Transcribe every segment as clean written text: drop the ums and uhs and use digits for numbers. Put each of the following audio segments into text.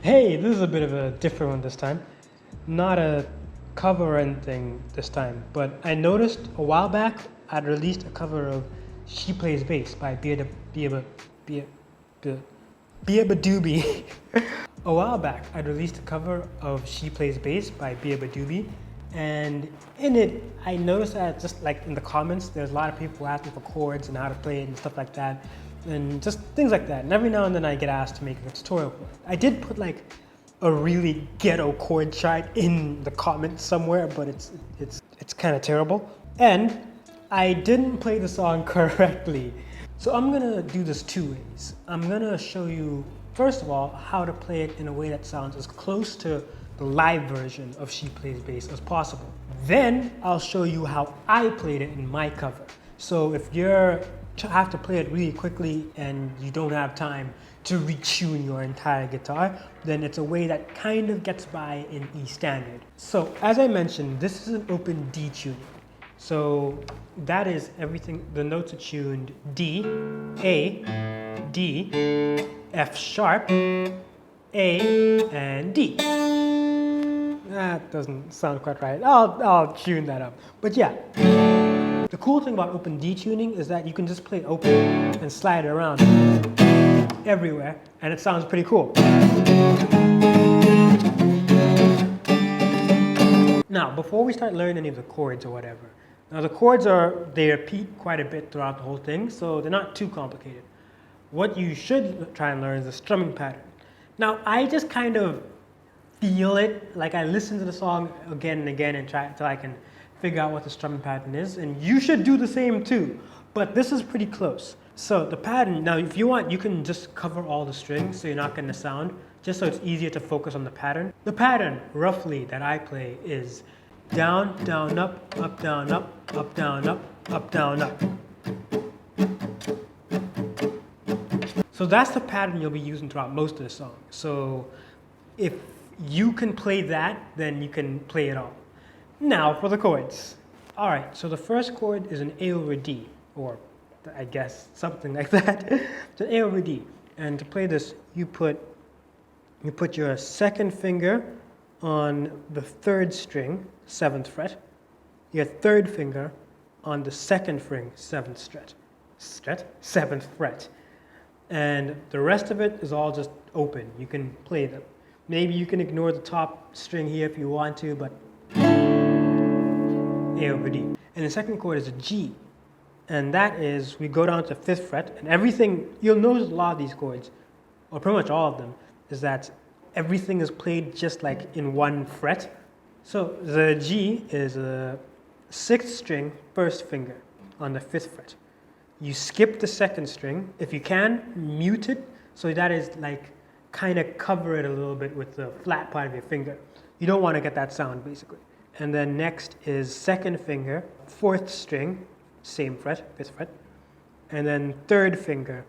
Hey, this is a bit of a different one this time. Not a cover or anything this time, but I noticed a while back I'd released a cover of She Plays Bass by Beabadoobee. A while back I'd released a cover of She Plays Bass by Beabadoobee, and in it I noticed that just like in the comments there's a lot of people asking for chords and how to play it and stuff like that, and just things like that. And every now and then I get asked to make a tutorial for it. I did put like a really ghetto chord chart in the comments somewhere, but it's kind of terrible. And I didn't play the song correctly. So I'm gonna do this two ways. I'm gonna show you, first of all, how to play it in a way that sounds as close to the live version of She Plays Bass as possible. Then I'll show you how I played it in my cover. So if you're have to play it really quickly and you don't have time to retune your entire guitar, then it's a way that kind of gets by in E standard. So as I mentioned, this is an open D tuning. So that is everything, the notes are tuned D, A, D, F sharp, A, and D. That doesn't sound quite right. I'll tune that up. But yeah. The cool thing about open D tuning is that you can just play open and slide it around everywhere, and it sounds pretty cool. Now, before we start learning any of the chords or whatever, now the chords they repeat quite a bit throughout the whole thing, so they're not too complicated. What you should try and learn is the strumming pattern. Now, I just kind of feel it, like I listen to the song again and again and try until I can figure out what the strumming pattern is, and you should do the same too, but this is pretty close. So the pattern, now if you want, you can just cover all the strings so you're not getting the sound, just so it's easier to focus on the pattern. The pattern, roughly, that I play is down, down, up, down, up, down, up, down, up. So that's the pattern you'll be using throughout most of the song. So if you can play that, then you can play it all. Now for the chords. All right, so the first chord is an A over D, or I guess something like that. It's an A over D. And to play this, you put your second finger on the third string, 7th fret, your third finger on the second string, 7th fret. And the rest of it is all just open. You can play them. Maybe you can ignore the top string here if you want to, but A over D. And the second chord is a G. And that is, we go down to 5th fret, and everything, you'll notice a lot of these chords, or pretty much all of them, is that everything is played just like in one fret. So the G is a 6th string, 1st finger on the 5th fret. You skip the 2nd string. If you can, mute it, so that is like, kind of cover it a little bit with the flat part of your finger. You don't want to get that sound, basically. And then next is 2nd finger, 4th string, same fret, 5th fret. And then 3rd finger,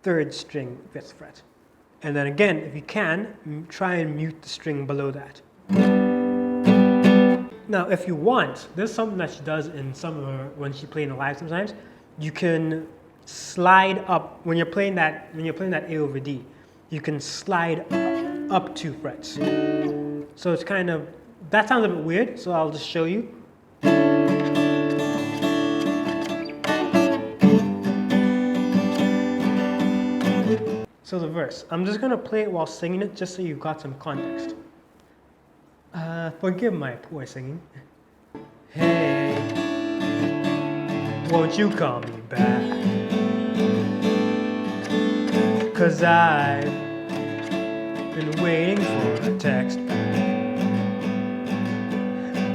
3rd string, 5th fret. And then again, if you can, try and mute the string below that. Now, if you want, there's something that she does in some of her, when she plays in the live sometimes. You can slide up, when you're playing that A over D, you can slide up 2 frets. So it's kind of, that sounds a bit weird, so I'll just show you. So the verse, I'm just gonna play it while singing it just so you've got some context. Forgive my poor singing. Hey, won't you call me back? 'Cause I've been waiting for a text back.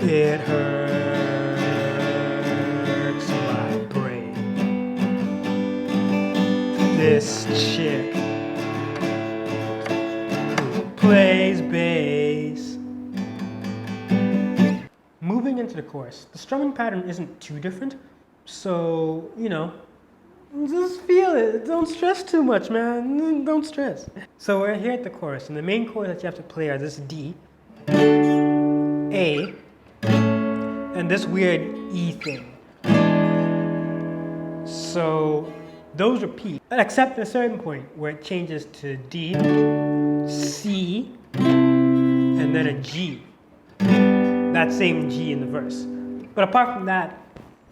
It hurts my brain. This chick who plays bass. Moving into the chorus, the strumming pattern isn't too different, so, you know, just feel it. Don't stress too much, man. Don't stress. So we're here at the chorus, and the main chords that you have to play are this D, A, and this weird E thing. So those repeat, except at a certain point where it changes to D, C, and then a G. That same G in the verse. But apart from that,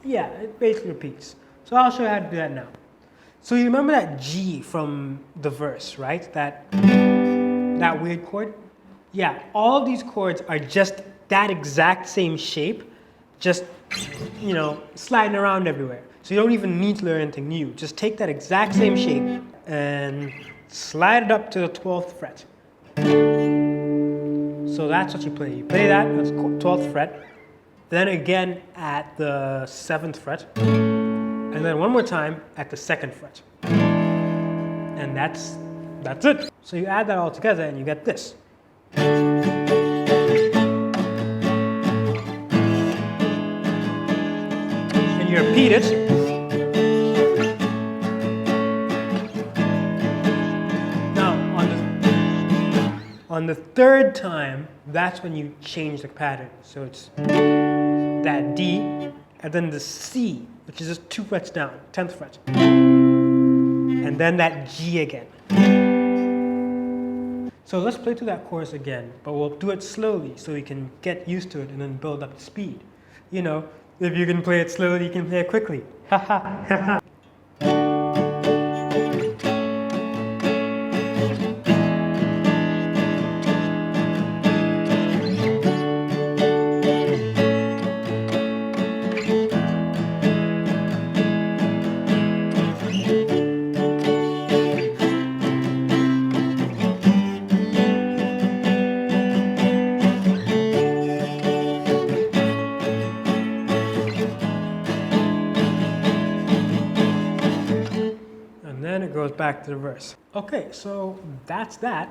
yeah, it basically repeats. So I'll show you how to do that now. So you remember that G from the verse, right? That weird chord? Yeah, all of these chords are just that exact same shape, just, you know, sliding around everywhere. So you don't even need to learn anything new. Just take that exact same shape and slide it up to the 12th fret. So that's what you play. You play that, that's 12th fret. Then again at the 7th fret. And then one more time at the 2nd fret. And that's it. So you add that all together and you get this. And you repeat it. Now on the 3rd time, that's when you change the pattern. So it's that D and then the C, which is just 2 frets down, 10th fret. And then that G again. So let's play through that chorus again, but we'll do it slowly so you can get used to it and then build up the speed. You know, if you can play it slowly, you can play it quickly. Haha. It goes back to the verse. Okay, so that's that.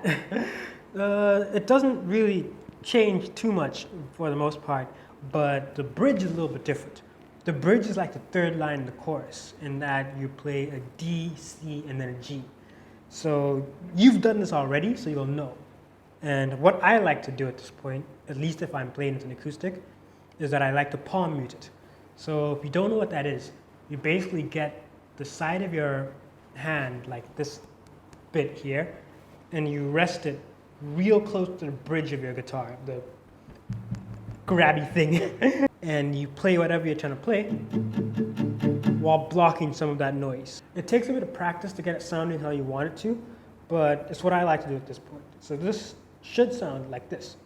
It doesn't really change too much for the most part, but the bridge is a little bit different. The bridge is like the 3rd line in the chorus, in that you play a D, C, and then a G. So you've done this already, so you'll know. And what I like to do at this point, at least if I'm playing it in acoustic, is that I like to palm mute it. So if you don't know what that is, you basically get the side of your hand like this bit here, and you rest it real close to the bridge of your guitar, the grabby thing, and you play whatever you're trying to play while blocking some of that noise. It takes a bit of practice to get it sounding how you want it to, but it's what I like to do at this point. So this should sound like this.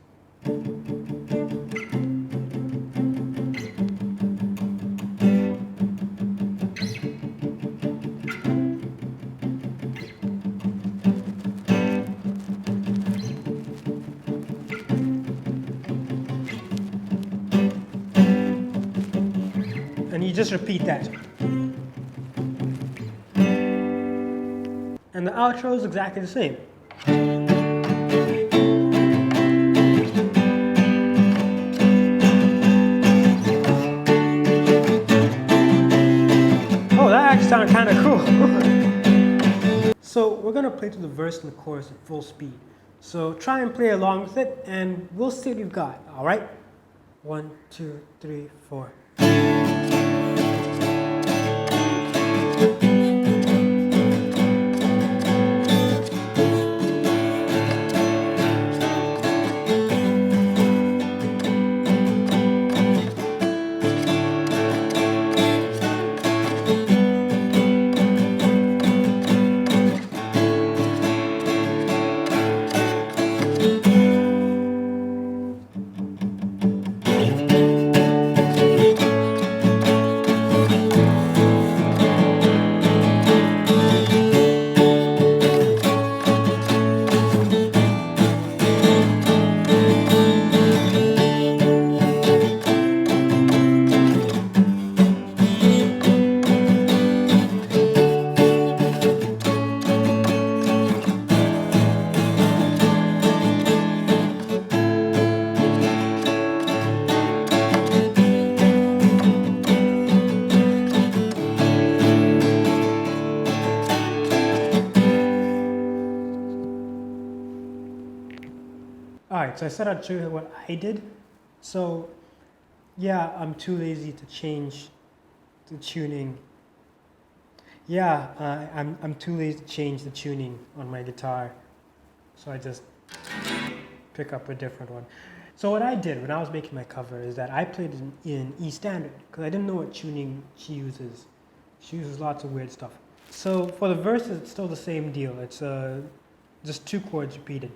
And you just repeat that. And the outro is exactly the same. Oh, that actually sounded kind of cool. So we're going to play through the verse and the chorus at full speed. So try and play along with it, and we'll see what you've got, all right? 1, 2, 3, 4. Alright, so I said I'd show you what I did. So yeah, I'm too lazy to change the tuning. Yeah, I'm too lazy to change the tuning on my guitar. So I just pick up a different one. So what I did when I was making my cover is that I played in E standard because I didn't know what tuning she uses. She uses lots of weird stuff. So for the verses, it's still the same deal. It's just 2 chords repeated.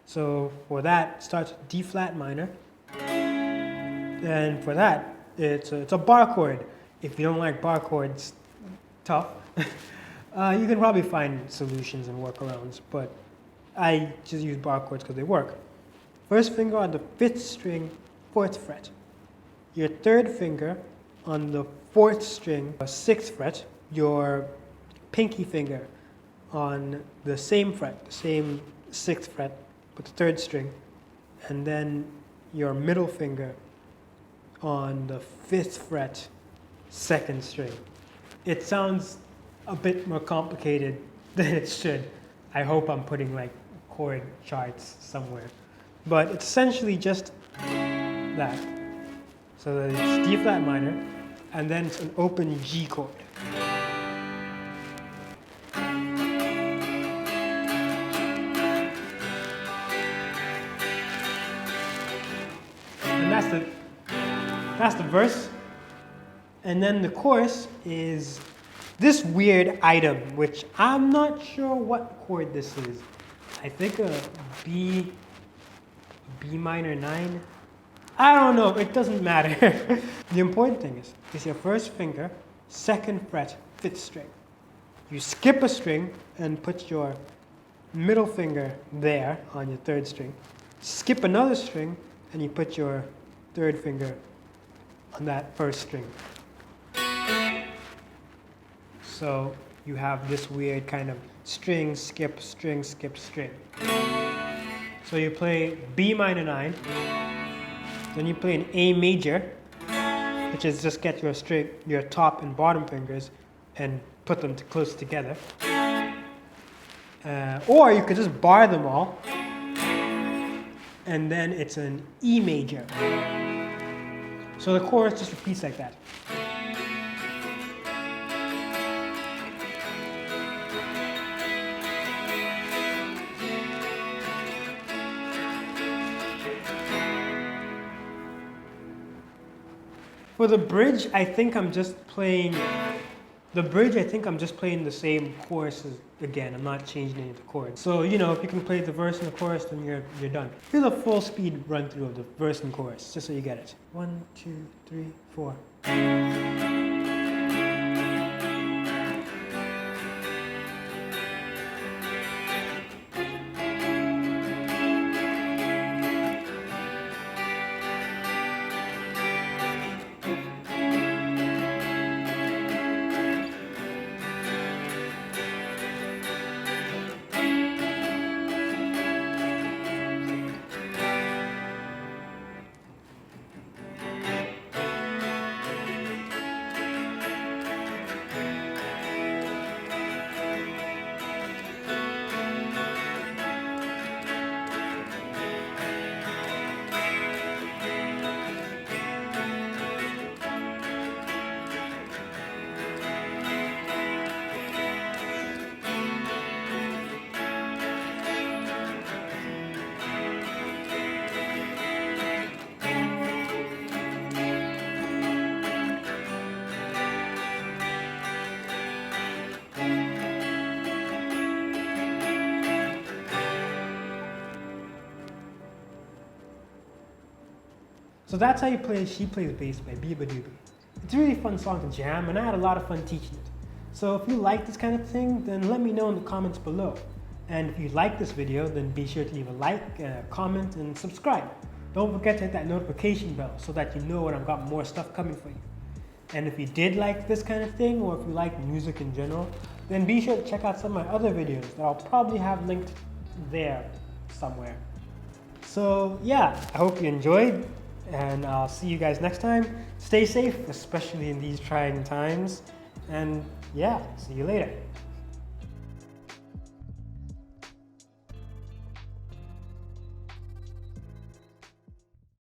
So for that, it starts with D flat minor. And for that, it's a bar chord. If you don't like bar chords, tough. You can probably find solutions and workarounds, but I just use bar chords because they work. First finger on the 5th string, 4th fret. Your 3rd finger on the 4th string, 6th fret. Your pinky finger on the same fret, the same 6th fret, but the 3rd string. And then your middle finger on the 5th fret, 2nd string. It sounds a bit more complicated than it should. I hope I'm putting like chord charts somewhere. But it's essentially just that. So it's D flat minor, and then it's an open G chord. And that's the verse. And then the chorus is this weird item, which I'm not sure what chord this is. I think a B minor 9. I don't know, it doesn't matter. The important thing is, it's your first finger, 2nd fret, 5th string. You skip a string and put your middle finger there on your 3rd string. Skip another string and you put your 3rd finger on that 1st string. So you have this weird kind of string, skip, string, skip, string. So you play B minor 9, then you play an A major, which is just get your top and bottom fingers and put them close together. Or you could just bar them all, and then it's an E major. So the chorus just repeats like that. For the bridge, I think I'm just playing the same choruses again. I'm not changing any of the chords. So, you know, if you can play the verse and the chorus, then you're done. Here's a full speed run through of the verse and chorus, just so you get it. 1, 2, 3, 4. So that's how you play She Plays Bass by Beabadoobee. It's a really fun song to jam, and I had a lot of fun teaching it. So if you like this kind of thing, then let me know in the comments below. And if you like this video, then be sure to leave a like, comment, and subscribe. Don't forget to hit that notification bell so that you know when I've got more stuff coming for you. And if you did like this kind of thing, or if you like music in general, then be sure to check out some of my other videos that I'll probably have linked there somewhere. So yeah, I hope you enjoyed, and I'll see you guys next time. Stay safe, especially in these trying times. And yeah, see you later.